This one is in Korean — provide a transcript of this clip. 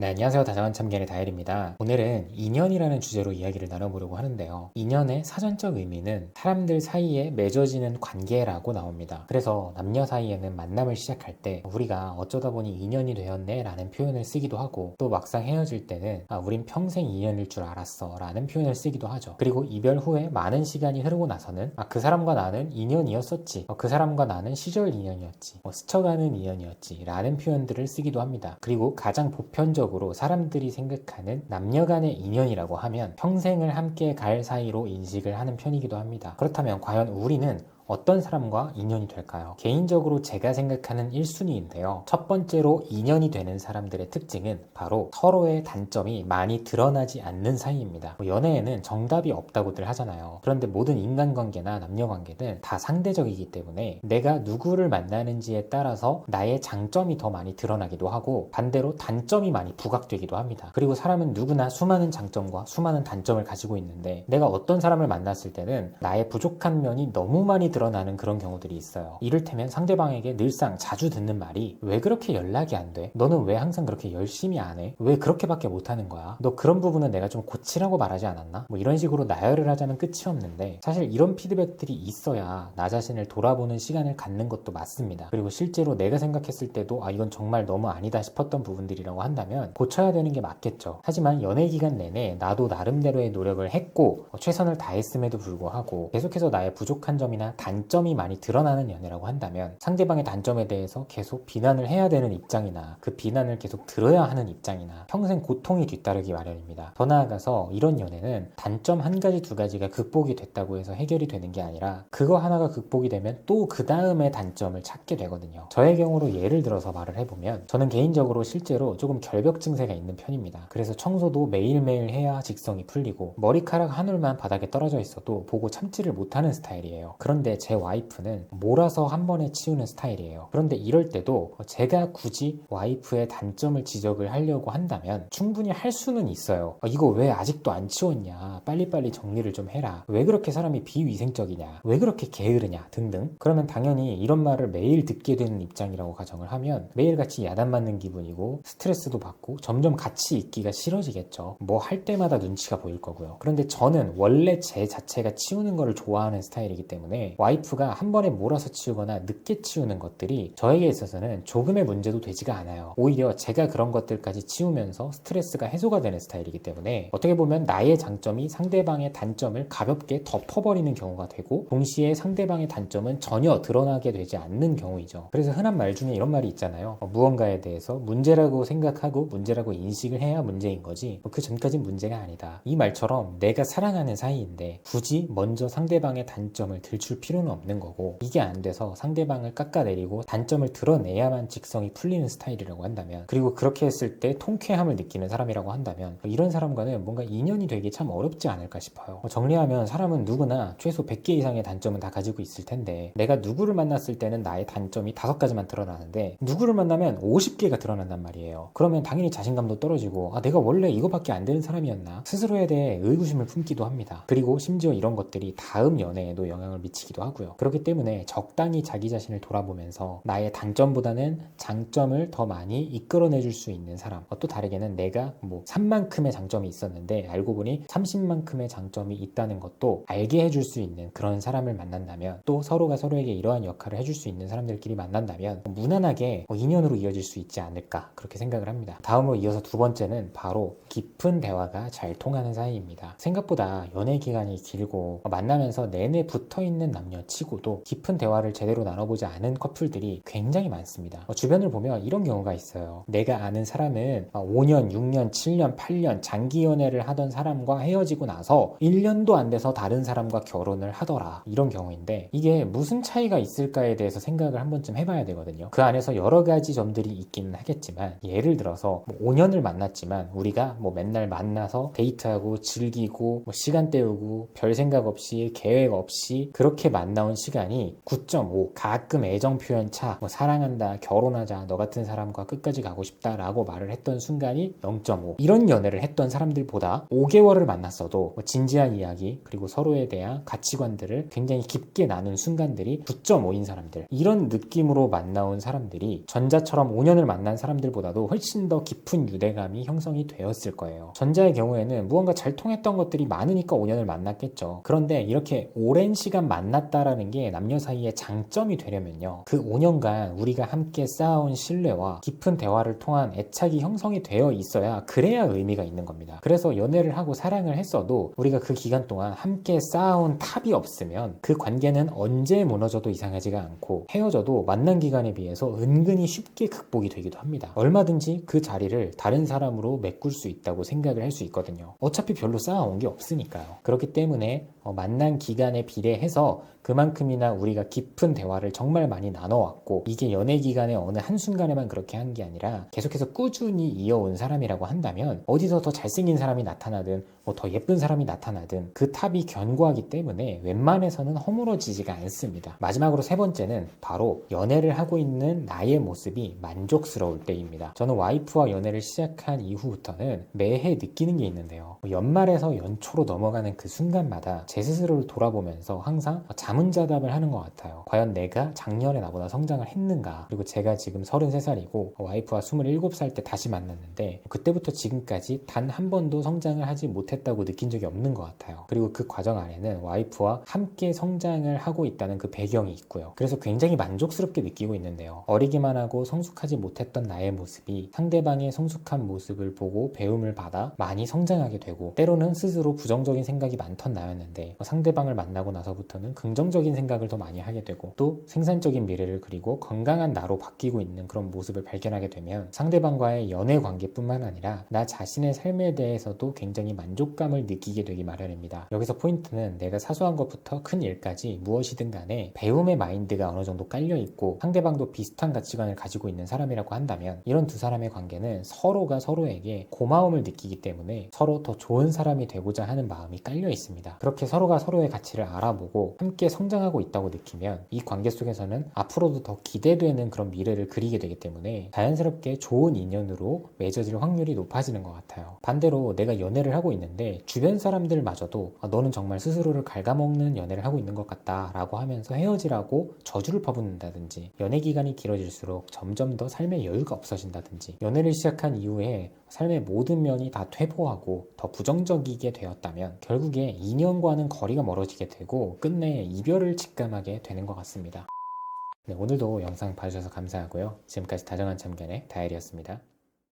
네, 안녕하세요. 다정한 참견의 다엘입니다. 오늘은 인연이라는 주제로 이야기를 나눠보려고 하는데요. 인연의 사전적 의미는 사람들 사이에 맺어지는 관계라고 나옵니다. 그래서 남녀 사이에는 만남을 시작할 때 우리가 어쩌다 보니 인연이 되었네 라는 표현을 쓰기도 하고, 또 막상 헤어질 때는 우린 평생 인연일 줄 알았어 라는 표현을 쓰기도 하죠. 그리고 이별 후에 많은 시간이 흐르고 나서는 그 사람과 나는 인연이었었지, 그 사람과 나는 시절 인연이었지, 스쳐가는 인연이었지 라는 표현들을 쓰기도 합니다. 그리고 가장 보편적으로 사람들이 생각하는 남녀 간의 인연이라고 하면 평생을 함께 갈 사이로 인식을 하는 편이기도 합니다. 그렇다면 과연 우리는 어떤 사람과 인연이 될까요? 개인적으로 제가 생각하는 1순위인데요. 첫 번째로 인연이 되는 사람들의 특징은 바로 서로의 단점이 많이 드러나지 않는 사이입니다. 연애에는 정답이 없다고들 하잖아요. 그런데 모든 인간관계나 남녀관계는 다 상대적이기 때문에 내가 누구를 만나는지에 따라서 나의 장점이 더 많이 드러나기도 하고, 반대로 단점이 많이 부각되기도 합니다. 그리고 사람은 누구나 수많은 장점과 수많은 단점을 가지고 있는데, 내가 어떤 사람을 만났을 때는 나의 부족한 면이 너무 많이 드러나는 그런 경우들이 있어요. 이를테면 상대방에게 늘상 자주 듣는 말이, 왜 그렇게 연락이 안 돼? 너는 왜 항상 그렇게 열심히 안 해? 왜 그렇게밖에 못하는 거야? 너 그런 부분은 내가 좀 고치라고 말하지 않았나? 이런 식으로 나열을 하자면 끝이 없는데, 사실 이런 피드백들이 있어야 나 자신을 돌아보는 시간을 갖는 것도 맞습니다. 그리고 실제로 내가 생각했을 때도 이건 정말 너무 아니다 싶었던 부분들이라고 한다면 고쳐야 되는 게 맞겠죠. 하지만 연애 기간 내내 나도 나름대로의 노력을 했고 최선을 다했음에도 불구하고 계속해서 나의 부족한 점이나 단점이 많이 드러나는 연애라고 한다면, 상대방의 단점에 대해서 계속 비난을 해야 되는 입장이나 그 비난을 계속 들어야 하는 입장이나 평생 고통이 뒤따르기 마련입니다. 더 나아가서 이런 연애는 단점 한 가지 두 가지가 극복이 됐다고 해서 해결이 되는 게 아니라, 그거 하나가 극복이 되면 또 그 다음에 단점을 찾게 되거든요. 저의 경우로 예를 들어서 말을 해보면, 저는 개인적으로 실제로 조금 결벽 증세가 있는 편입니다. 그래서 청소도 매일매일 해야 직성이 풀리고, 머리카락 한 올만 바닥에 떨어져 있어도 보고 참지를 못하는 스타일이에요. 그런데 제 와이프는 몰아서 한 번에 치우는 스타일이에요. 그런데 이럴 때도 제가 굳이 와이프의 단점을 지적을 하려고 한다면 충분히 할 수는 있어요. 이거 왜 아직도 안 치웠냐? 빨리빨리 정리를 좀 해라. 왜 그렇게 사람이 비위생적이냐? 왜 그렇게 게으르냐? 등등. 그러면 당연히 이런 말을 매일 듣게 되는 입장이라고 가정을 하면 매일같이 야단맞는 기분이고 스트레스도 받고 점점 같이 있기가 싫어지겠죠. 뭐 할 때마다 눈치가 보일 거고요. 그런데 저는 원래 제 자체가 치우는 거를 좋아하는 스타일이기 때문에 와이프가 한 번에 몰아서 치우거나 늦게 치우는 것들이 저에게 있어서는 조금의 문제도 되지가 않아요. 오히려 제가 그런 것들까지 치우면서 스트레스가 해소가 되는 스타일이기 때문에 어떻게 보면 나의 장점이 상대방의 단점을 가볍게 덮어버리는 경우가 되고, 동시에 상대방의 단점은 전혀 드러나게 되지 않는 경우이죠. 그래서 흔한 말 중에 이런 말이 있잖아요. 무언가에 대해서 문제라고 생각하고 문제라고 인식을 해야 문제인 거지, 그 전까진 문제가 아니다. 이 말처럼 내가 사랑하는 사이인데 굳이 먼저 상대방의 단점을 들출 필요는 없는 거고, 이게 안 돼서 상대방을 깎아내리고 단점을 드러내야만 직성이 풀리는 스타일이라고 한다면, 그리고 그렇게 했을 때 통쾌함을 느끼는 사람이라고 한다면, 이런 사람과는 뭔가 인연이 되기 참 어렵지 않을까 싶어요. 정리하면 사람은 누구나 최소 100개 이상의 단점은 다 가지고 있을 텐데, 내가 누구를 만났을 때는 나의 단점이 5가지만 드러나는데 누구를 만나면 50개가 드러난단 말이에요. 그러면 당연히 자신감도 떨어지고, 내가 원래 이거밖에 안 되는 사람이었나? 스스로에 대해 의구심을 품기도 합니다. 그리고 심지어 이런 것들이 다음 연애에도 영향을 미치기도 하고요. 그렇기 때문에 적당히 자기 자신을 돌아보면서 나의 단점보다는 장점을 더 많이 이끌어내줄 수 있는 사람, 또 다르게는 내가 3만큼의 장점이 있었는데 알고 보니 30만큼의 장점이 있다는 것도 알게 해줄 수 있는 그런 사람을 만난다면, 또 서로가 서로에게 이러한 역할을 해줄 수 있는 사람들끼리 만난다면 무난하게 인연으로 이어질 수 있지 않을까, 그렇게 생각을 합니다. 다음으로 이어서 두 번째는 바로 깊은 대화가 잘 통하는 사이입니다. 생각보다 연애 기간이 길고 만나면서 내내 붙어있는 남녀 치고도 깊은 대화를 제대로 나눠보지 않은 커플들이 굉장히 많습니다. 주변을 보면 이런 경우가 있어요. 내가 아는 사람은 5년, 6년, 7년, 8년 장기 연애를 하던 사람과 헤어지고 나서 1년도 안 돼서 다른 사람과 결혼을 하더라, 이런 경우인데, 이게 무슨 차이가 있을까에 대해서 생각을 한 번쯤 해봐야 되거든요. 그 안에서 여러 가지 점들이 있기는 하겠지만, 예를 들어서 5년을 만났지만 우리가 맨날 만나서 데이트하고 즐기고 시간 때우고 별 생각 없이 계획 없이 그렇게 만나온 시간이 9.5, 가끔 애정 표현 차, 뭐 사랑한다, 결혼하자, 너 같은 사람과 끝까지 가고 싶다 라고 말을 했던 순간이 0.5. 이런 연애를 했던 사람들보다 5개월을 만났어도 뭐 진지한 이야기 그리고 서로에 대한 가치관들을 굉장히 깊게 나눈 순간들이 9.5인 사람들, 이런 느낌으로 만나온 사람들이 전자처럼 5년을 만난 사람들보다도 훨씬 더 깊은 유대감이 형성이 되었을 거예요. 전자의 경우에는 무언가 잘 통했던 것들이 많으니까 5년을 만났겠죠. 그런데 이렇게 오랜 시간 만났다라는 게 남녀 사이의 장점이 되려면요, 그 5년간 우리가 함께 쌓아온 신뢰와 깊은 대화를 통한 애착이 형성이 되어 있어야, 그래야 의미가 있는 겁니다. 그래서 연애를 하고 사랑을 했어도 우리가 그 기간 동안 함께 쌓아온 탑이 없으면 그 관계는 언제 무너져도 이상하지가 않고, 헤어져도 만난 기간에 비해서 은근히 쉽게 극복이 되기도 합니다. 얼마든지 그 자리를 다른 사람으로 메꿀 수 있다고 생각을 할 수 있거든요. 어차피 별로 쌓아온 게 없으니까요. 그렇기 때문에 만난 기간에 비례해서 그만큼이나 우리가 깊은 대화를 정말 많이 나눠왔고, 이게 연애 기간의 어느 한순간에만 그렇게 한 게 아니라 계속해서 꾸준히 이어온 사람이라고 한다면, 어디서 더 잘생긴 사람이 나타나든 뭐 더 예쁜 사람이 나타나든 그 탑이 견고하기 때문에 웬만해서는 허물어지지가 않습니다. 마지막으로 세 번째는 바로 연애를 하고 있는 나의 모습이 만족스러울 때입니다. 저는 와이프와 연애를 시작한 이후부터는 매해 느끼는 게 있는데요, 연말에서 연초로 넘어가는 그 순간마다 제 스스로를 돌아보면서 항상 자문자답을 하는 것 같아요. 과연 내가 작년에 나보다 성장을 했는가? 그리고 제가 지금 33살이고 와이프와 27살 때 다시 만났는데, 그때부터 지금까지 단 한 번도 성장을 하지 못했다고 느낀 적이 없는 것 같아요. 그리고 그 과정 안에는 와이프와 함께 성장을 하고 있다는 그 배경이 있고요. 그래서 굉장히 만족스럽게 느끼고 있는데요, 어리기만 하고 성숙하지 못했던 나의 모습이 상대방의 성숙한 모습을 보고 배움을 받아 많이 성장하게 되고, 때로는 스스로 부정적인 생각이 많던 나였는데 상대방을 만나고 나서부터는 긍정적인 생각을 더 많이 하게 되고, 또 생산적인 미래를 그리고 건강한 나로 바뀌고 있는 그런 모습을 발견하게 되면 상대방과의 연애 관계뿐만 아니라 나 자신의 삶에 대해서도 굉장히 만족감을 느끼게 되기 마련입니다. 여기서 포인트는 내가 사소한 것부터 큰 일까지 무엇이든 간에 배움의 마인드가 어느 정도 깔려 있고 상대방도 비슷한 가치관을 가지고 있는 사람이라고 한다면, 이런 두 사람의 관계는 서로가 서로에게 고마움을 느끼기 때문에 서로 더 좋은 사람이 되고자 하는 마음이 깔려 있습니다. 그렇게 서로가 서로의 가치를 알아보고 함께 성장하고 있다고 느끼면 이 관계 속에서는 앞으로도 더 기대되는 그런 미래를 그리게 되기 때문에 자연스럽게 좋은 인연으로 맺어질 확률이 높아지는 것 같아요. 반대로 내가 연애를 하고 있는데 주변 사람들마저도 너는 정말 스스로를 갉아먹는 연애를 하고 있는 것 같다 라고 하면서 헤어지라고 저주를 퍼붓는다든지, 연애 기간이 길어질수록 점점 더 삶의 여유가 없어진다든지, 연애를 시작한 이후에 삶의 모든 면이 다 퇴보하고 더 부정적이게 되었다면 결국에 인연과는 거리가 멀어지게 되고 끝내 이별을 직감하게 되는 것 같습니다. 네, 오늘도 영상 봐주셔서 감사하고요. 지금까지 다정한 참견의 다엘이었습니다.